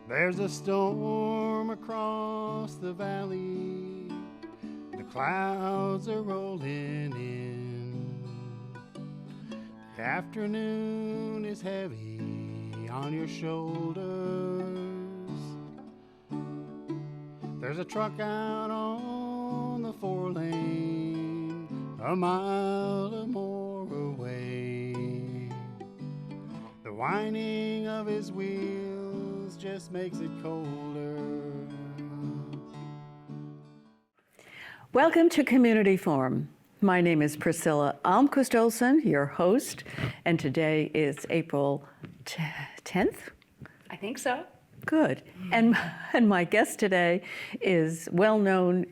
There's a storm across the valley. The clouds are rolling in. The afternoon is heavy on your shoulders. There's a truck out on the 4-lane, a mile or more away. The whining of his wheels just makes it colder. Welcome to Community Forum. My name is Priscilla Almquist-Olsen, your host, and today is April 10th? I think so. Good. And my guest today is well-known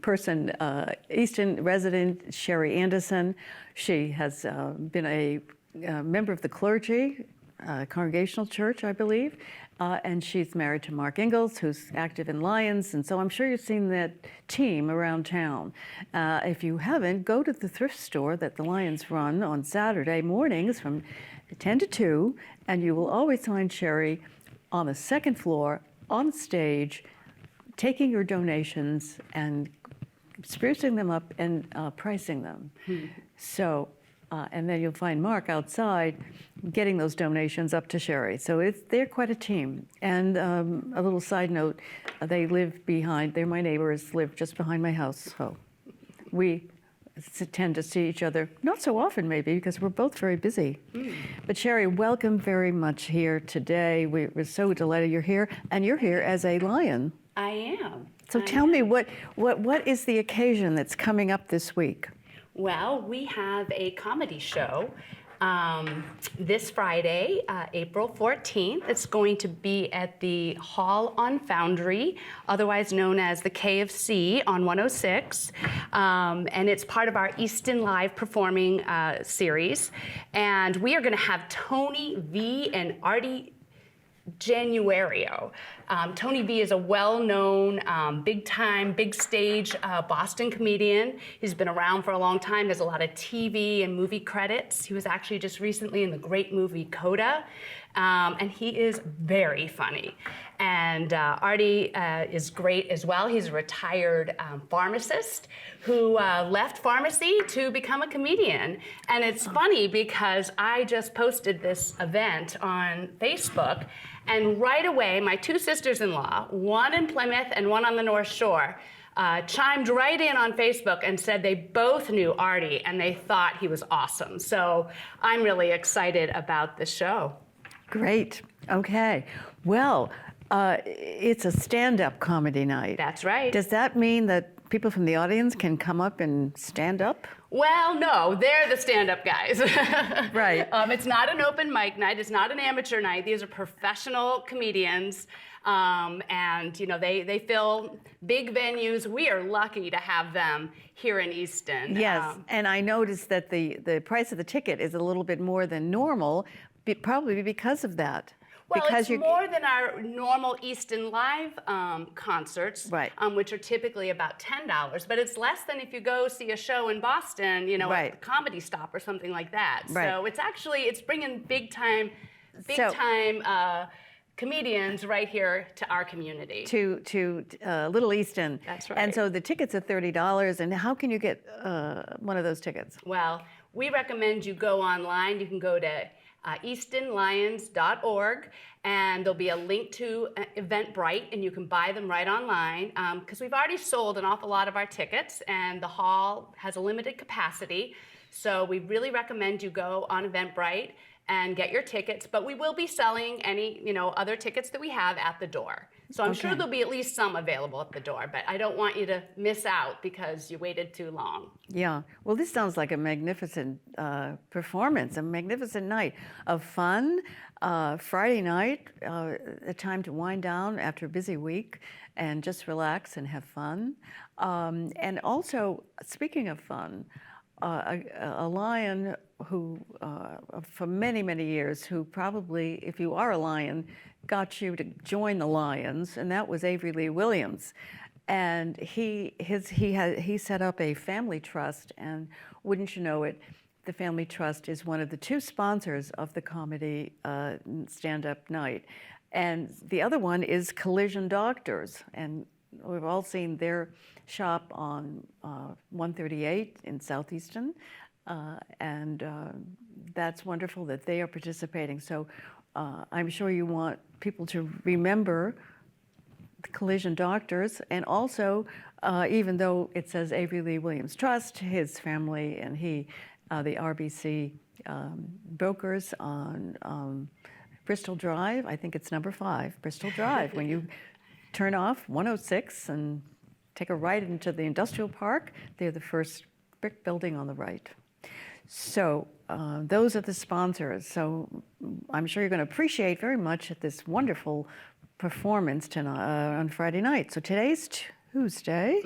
person, Easton resident Sheri Anderson. She has been a member of the clergy, Congregational Church, I believe, and she's married to Mark Ingalls, who's active in Lions, and so I'm sure you've seen that team around town. If you haven't, go to the thrift store that the Lions run on Saturday mornings from 10 to 2, and you will always find Sheri on the second floor, on stage, taking your donations and sprucing them up and pricing them. So, and then you'll find Mark outside getting those donations up to Sheri. So they're quite a team. And a little side note, they live behind, they're my neighbors, live just behind my house. So we tend to see each other, not so often maybe, because we're both very busy. But Sheri, welcome very much here today. We're so delighted you're here, and you're here as a Lion. I am. So tell me, what is the occasion that's coming up this week? Well, we have a comedy show this Friday, April 14th. It's going to be at the Hall on Foundry, otherwise known as the KFC on 106. And it's part of our Easton Live performing series. And we are going to have Tony V and Artie Januario. Tony V is a well-known, big-time, big-stage Boston comedian. He's been around for a long time. Has a lot of TV and movie credits. He was actually just recently in the great movie Coda, and he is very funny. And Artie is great as well. He's a retired pharmacist who left pharmacy to become a comedian. And it's funny because I just posted this event on Facebook, and right away, my two sisters-in-law, one in Plymouth and one on the North Shore, chimed right in on Facebook and said they both knew Artie and they thought he was awesome. So I'm really excited about the show. Great. Okay. Well, it's a stand-up comedy night. That's right. Does that mean that people from the audience can come up and stand up? Well, no, they're the stand-up guys. Right. It's not an open mic night. It's not an amateur night. These are professional comedians, and you know they fill big venues. We are lucky to have them here in Easton. Yes, and I noticed that the price of the ticket is a little bit more than normal, probably because of that. Well, because it's more than our normal Easton Live concerts, right. Which are typically about $10, but it's less than if you go see a show in Boston, you know, right. at the Comedy Stop or something like that. Right. So it's bringing big time comedians right here to our community. To Little Easton. That's right. And so the tickets are $30, and how can you get one of those tickets? Well, we recommend you go online. You can go to eastonlions.org, and there'll be a link to Eventbrite, and you can buy them right online, because we've already sold an awful lot of our tickets, and the hall has a limited capacity, so we really recommend you go on Eventbrite and get your tickets, but we will be selling any other tickets that we have at the door. So I'm sure there'll be at least some available at the door, but I don't want you to miss out because you waited too long. Yeah, well, this sounds like a magnificent performance, a magnificent night of fun. Friday night, a time to wind down after a busy week and just relax and have fun. And also, speaking of fun, a Lion who, for many, many years, who probably, if you are a Lion, got you to join the Lions, and that was Avery Lee Williams. And he set up a family trust, and wouldn't you know it, the Family Trust is one of the two sponsors of the comedy stand-up night. And the other one is Collision Doctors. And we've all seen their shop on 138 in South Easton. And that's wonderful that they are participating. So I'm sure you want people to remember the Collision Doctors, and also, even though it says Avery Lee Williams Trust, his family and he, the RBC brokers on Bristol Drive, I think it's number 5, Bristol Drive. When you turn off 106 and take a right into the industrial park, they're the first brick building on the right. So those are the sponsors. So I'm sure you're going to appreciate very much this wonderful performance tonight, on Friday night. So today's Tuesday.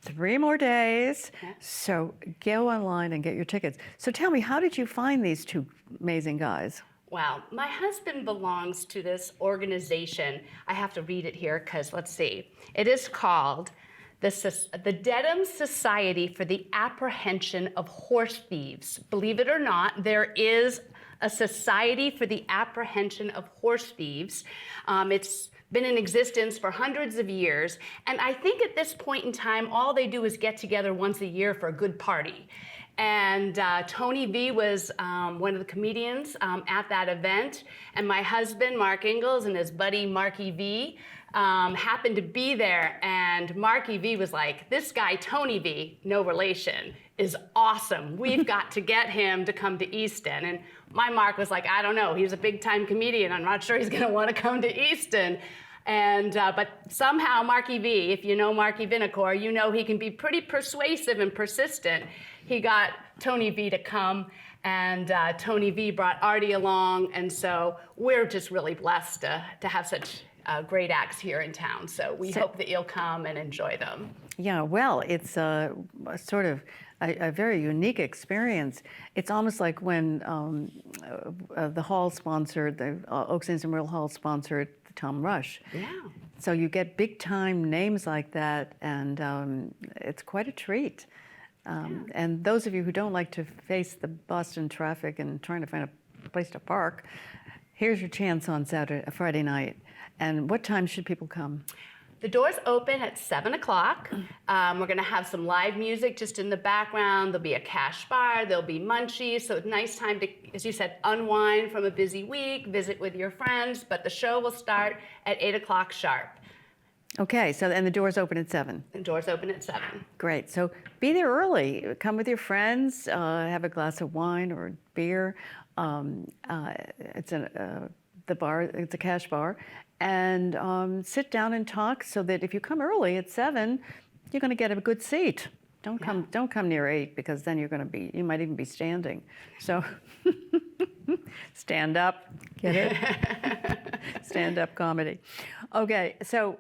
3 more days. Okay. So go online and get your tickets. So tell me, how did you find these 2 amazing guys? Wow, my husband belongs to this organization. I have to read it here because let's see. It is called the Dedham Society for the Apprehension of Horse Thieves. Believe it or not, there is a Society for the Apprehension of Horse Thieves. It's been in existence for hundreds of years, and I think at this point in time, all they do is get together once a year for a good party. And Tony V was one of the comedians at that event, and my husband, Mark Ingalls, and his buddy, Marky V, happened to be there, and Marky V was like, this guy, Tony V, no relation, is awesome. We've got to get him to come to Easton. And my Mark was like, I don't know, he's a big-time comedian. I'm not sure he's gonna want to come to Easton. And, but somehow Marky V, if you know Marky Vinacore, you know he can be pretty persuasive and persistent. He got Tony V to come, and Tony V brought Artie along, and so we're just really blessed to have such great acts here in town. So we hope that you'll come and enjoy them. Yeah, well, it's a sort of a very unique experience. It's almost like when the hall sponsored, the Oaks Inns and Memorial Hall sponsored the Tom Rush. Yeah. So you get big time names like that, and it's quite a treat. And those of you who don't like to face the Boston traffic and trying to find a place to park, here's your chance on Friday night. And what time should people come? The doors open at 7 o'clock. We're gonna have some live music just in the background. There'll be a cash bar, there'll be munchies, so it's a nice time to, as you said, unwind from a busy week, visit with your friends, but the show will start at 8 o'clock sharp. Okay, so, and the doors open at 7? The doors open at 7. Great, so be there early. Come with your friends, have a glass of wine or beer. It's the bar, it's a cash bar. And sit down and talk, so that if you come early at 7, you're going to get a good seat. Don't come near 8, because then you might even be standing. So stand up, get it? Stand up comedy. Okay, so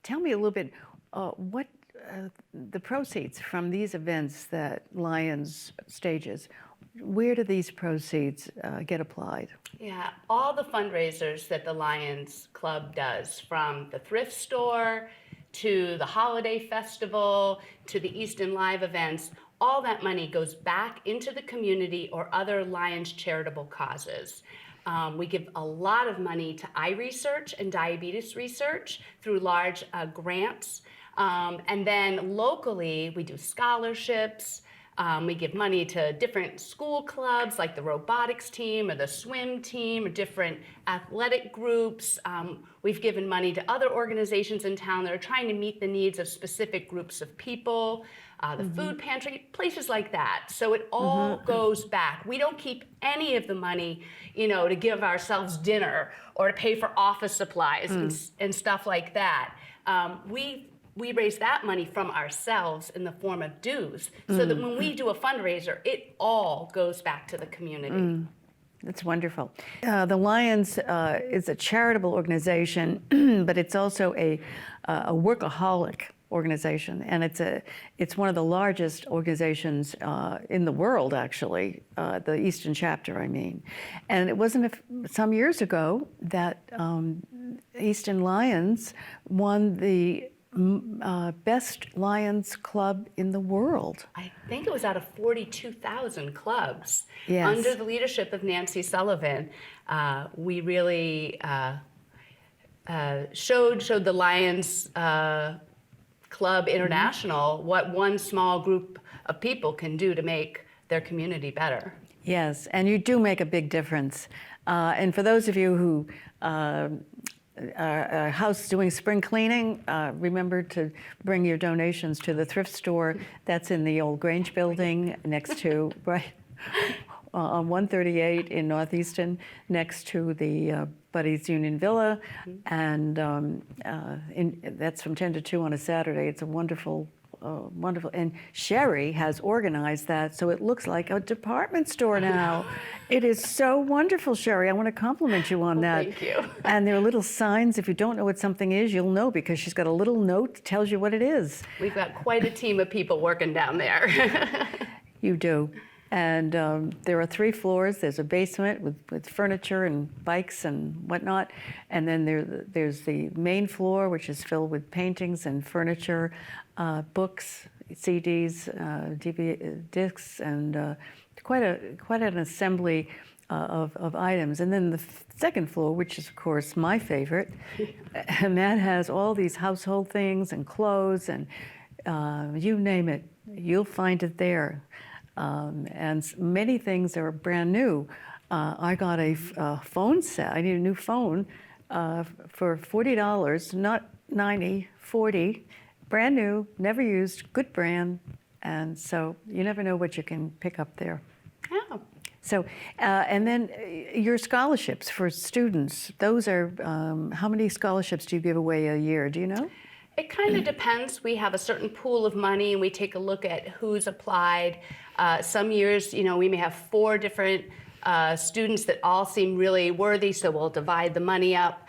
tell me a little bit what the proceeds from these events that Lions stages. Where do these proceeds get applied? Yeah, all the fundraisers that the Lions Club does, from the thrift store to the holiday festival to the Easton Live events, all that money goes back into the community or other Lions charitable causes. We give a lot of money to eye research and diabetes research through large grants. And then locally, we do scholarships. We give money to different school clubs like the robotics team or the swim team or different athletic groups. We've given money to other organizations in town that are trying to meet the needs of specific groups of people, the food pantry, places like that. So it all goes back. We don't keep any of the money, to give ourselves dinner or to pay for office supplies and stuff like that. We raise that money from ourselves in the form of dues, so that when we do a fundraiser, it all goes back to the community. That's wonderful. The Lions is a charitable organization, but it's also a workaholic organization, and it's one of the largest organizations in the world, actually, the Easton chapter, I mean. And it wasn't some years ago that Easton Lions won the best Lions club in the world. I think it was out of 42,000 clubs. Yes. Under the leadership of Nancy Sullivan, we really showed the Lions Club International what one small group of people can do to make their community better. Yes, and you do make a big difference. And for those of you who are house doing spring cleaning, remember to bring your donations to the thrift store that's in the old Grange building next to, right, on 138 in North Easton, next to the Buddy's Union Villa. And that's from 10 to 2 on a Saturday. It's a wonderful, wonderful. And Sheri has organized that so it looks like a department store now. It is so wonderful, Sheri. I want to compliment you on that. Thank you. And there are little signs. If you don't know what something is, you'll know because she's got a little note that tells you what it is. We've got quite a team of people working down there. You do. And there are 3 floors. There's a basement with furniture and bikes and whatnot. And then there's the main floor, which is filled with paintings and furniture, books, CDs, DVD discs, and quite an assembly of items. And then the second floor, which is, of course, my favorite, and that has all these household things and clothes and you name it, you'll find it there. And many things are brand new. I got a phone set. I need a new phone for $40, not $90, $40, brand new, never used, good brand. And so you never know what you can pick up there. Oh. So, and then your scholarships for students, those are, how many scholarships do you give away a year? Do you know? It kind of depends. We have a certain pool of money and we take a look at who's applied. Some years, we may have 4 different students that all seem really worthy, so we'll divide the money up.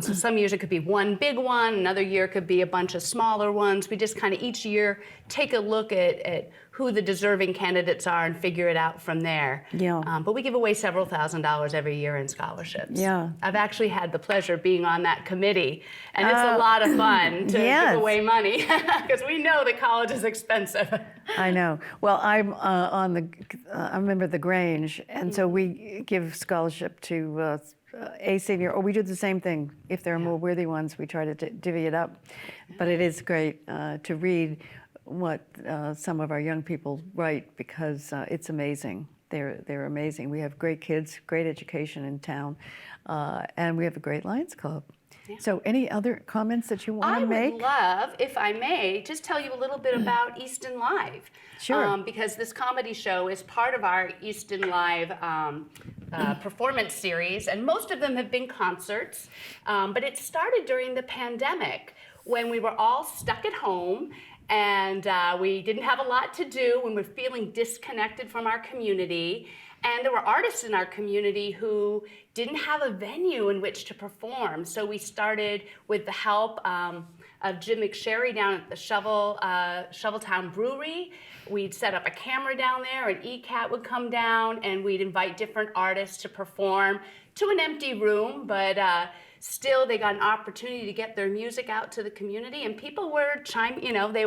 So some years it could be one big one, another year it could be a bunch of smaller ones. We just kind of each year take a look at who the deserving candidates are and figure it out from there. Yeah. But we give away several $1,000s every year in scholarships. Yeah. I've actually had the pleasure of being on that committee, and it's a lot of fun to yes. give away money because we know that college is expensive. I know. Well, I'm on the, I'm a member of the Grange, and so we give scholarship to a senior, or we do the same thing. If there are more worthy ones, we try to divvy it up. But it is great to read what some of our young people write because it's amazing. They're amazing. We have great kids, great education in town, and we have a great Lions Club. Yeah. So any other comments that you want to make? I would love, if I may, just tell you a little bit about Easton Live. Sure. Because this comedy show is part of our Easton Live performance series, and most of them have been concerts. But it started during the pandemic when we were all stuck at home and we didn't have a lot to do, when we were feeling disconnected from our community. And there were artists in our community who didn't have a venue in which to perform. So we started with the help of Jim McSherry down at the Shoveltown Brewery. We'd set up a camera down there, and ECAT would come down, and we'd invite different artists to perform to an empty room, but still they got an opportunity to get their music out to the community, and people were they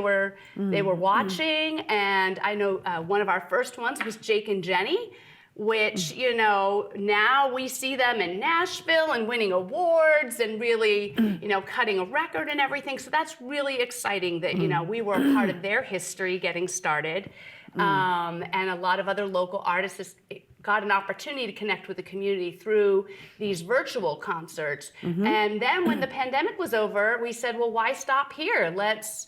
were watching. And I know one of our first ones was Jake and Jenny, which, now we see them in Nashville and winning awards and really, cutting a record and everything. So that's really exciting that, we were a part of their history getting started. And a lot of other local artists got an opportunity to connect with the community through these virtual concerts. And then when the pandemic was over, we said, well, why stop here? Let's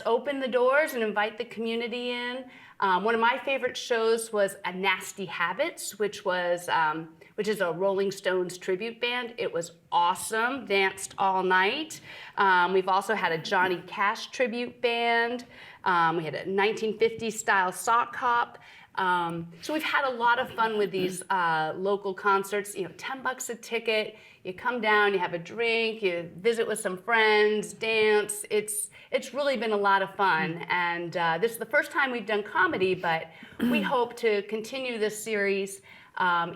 open the doors and invite the community in. One of my favorite shows was A Nasty Habits, which is a Rolling Stones tribute band. It was awesome, danced all night. We've also had a Johnny Cash tribute band. We had a 1950s style sock hop. So we've had a lot of fun with these local concerts. $10 a ticket. You come down, you have a drink, you visit with some friends, dance. It's really been a lot of fun. And this is the first time we've done comedy, but we hope to continue this series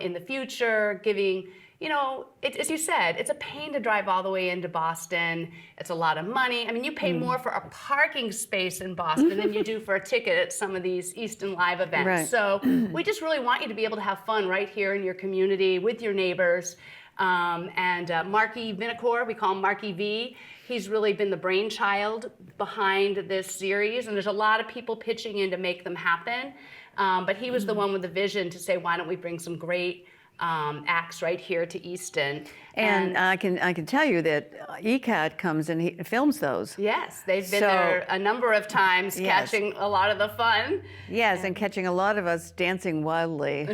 in the future, giving, as you said, it's a pain to drive all the way into Boston. It's a lot of money. I mean, you pay more for a parking space in Boston than you do for a ticket at some of these Easton Live events. Right. So we just really want you to be able to have fun right here in your community with your neighbors. And Marky Vinacore, we call him Marky V. He's really been the brainchild behind this series, and there's a lot of people pitching in to make them happen. But he was the one with the vision to say, why don't we bring some great acts right here to Easton. And I can tell you that ECAT comes and he films those. Yes, they've been there a number of times, Yes. catching a lot of the fun. Yes, and catching a lot of us dancing wildly.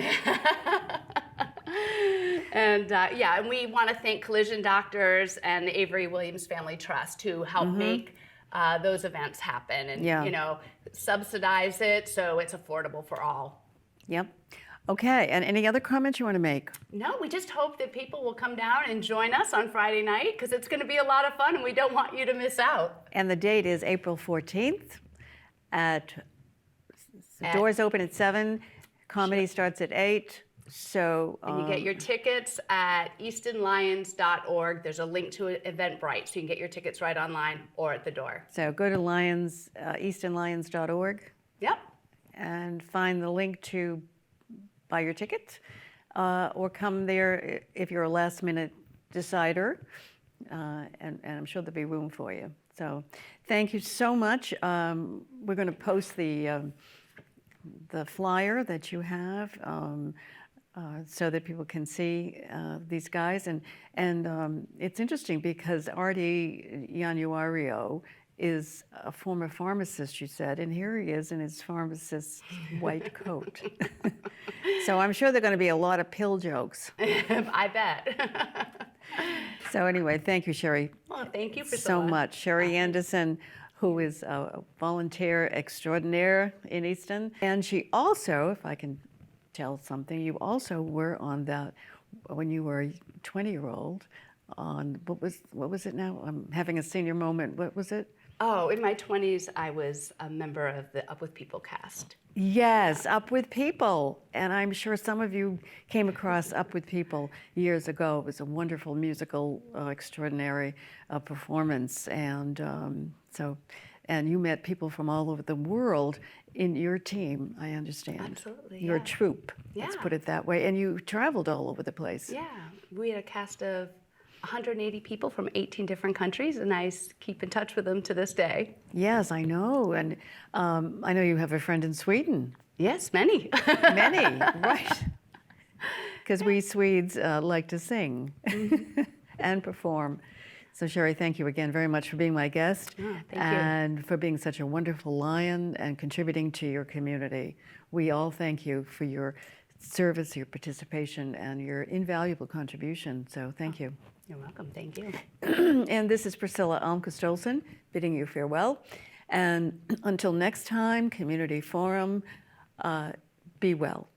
And and we want to thank Collision Doctors and the Avery Williams Family Trust who help make those events happen and you know, subsidize it so it's affordable for all. Yep. Okay, and any other comments you want to make? No, we just hope that people will come down and join us on Friday night because it's going to be a lot of fun and we don't want you to miss out. And the date is April 14th doors open at 7, comedy starts at 8. So and you get your tickets at eastonlions.org. There's a link to Eventbrite, so you can get your tickets right online or at the door. So go to eastonlions.org. Yep. And find the link to buy your ticket, or come there if you're a last-minute decider, and I'm sure there'll be room for you. So thank you so much. We're going to post the flyer that you have so that people can see these guys. And it's interesting because Artie Yanuario is a former pharmacist, you said, and here he is in his pharmacist's white coat. So I'm sure there are going to be a lot of pill jokes. I bet. So anyway, thank you, Sheri. Well, thank you, So Priscilla. much. Sheri Anderson, who is a volunteer extraordinaire in Easton. And she also, if I can tell something, you also were on that, when you were a 20-year-old, on, what was it now? I'm having a senior moment. What was it? Oh, in my 20s, I was a member of the Up With People cast. Yes, Up With People. And I'm sure some of you came across Up With People years ago. It was a wonderful musical, extraordinary performance. And and you met people from all over the world in your team, I understand. Absolutely, Your yeah. troupe, let's Yeah. put it that way. And you traveled all over the place. Yeah, we had a cast of 180 people from 18 different countries, and I keep in touch with them to this day. Yes, I know. And I know you have a friend in Sweden. Yes, many. Many, right. Because we Swedes like to sing and perform. So Sheri, thank you again very much for being my guest. Oh, thank you. And for being such a wonderful lion and contributing to your community. We all thank you for your service, your participation, and your invaluable contribution. So thank you. You're welcome. Thank you. And this is Priscilla Almquist-Olsen bidding you farewell. And until next time, Community Forum, be well.